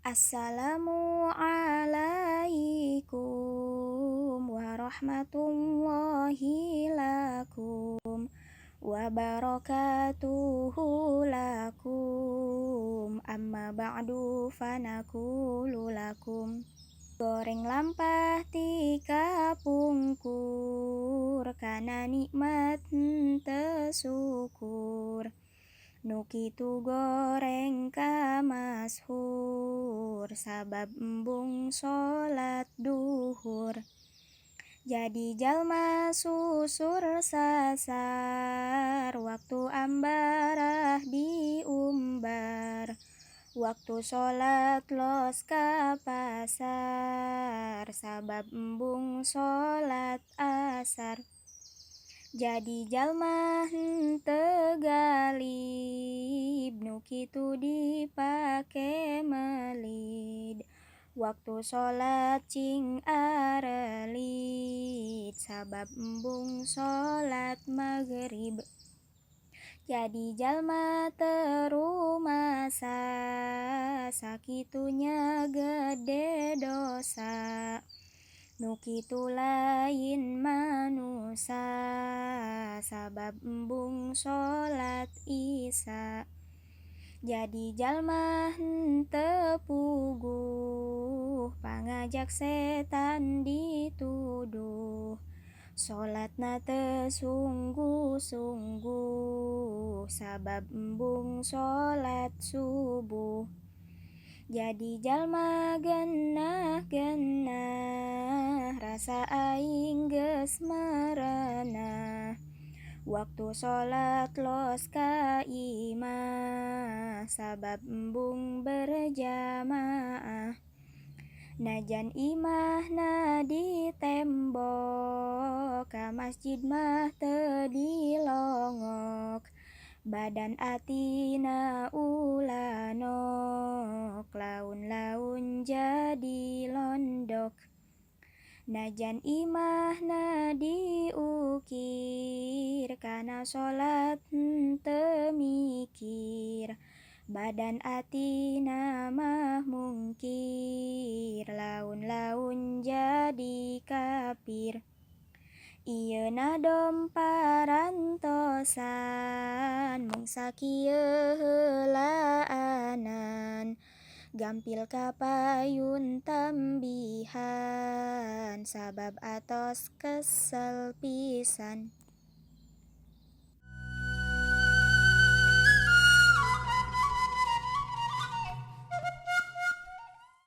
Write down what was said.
Assalamualaikum warahmatullahi lakum wabarakatuhu lakum. Amma ba'du fanaqulu lakum. Goreng lampah tika pungkur, kana nikmat tesyukur. Nukitu goreng ka mashur, sabab embung sholat duhur. Jadi jalma susur sasar, waktu ambarah diumbar. Waktu sholat los ka pasar, sabab embung sholat asar. Jadi jalma henteu galib, nu kitu dipake melid. Waktu sholat cing arelit, sabab embung sholat maghrib. Jadi jalma terumasa, sakitunya gede dosa. Nukitu lain manusa, sabab embung sholat isya. Jadi jalma henteu puguh, pangajak setan dituduh. Sholatna teu sungguh-sungguh, sabab embung sholat subuh. Jadi jalma genah-genah, rasa aing geus merenah. Waktu sholat los ka imah, sabab embung berjamaah. Najan imahna di tembok, ka masjid mah teu dilongok. Badan atina ulah nok, laun-laun jadi londok. Najan imahna diukir, kana sholat henteu mikir. Badan atina mah mungkir, laun-laun jadi kafir. Ieuna dom parantosan, mung sakieu heulaanan. Gampil ka payun tambihan, sabab atos kesel pisan.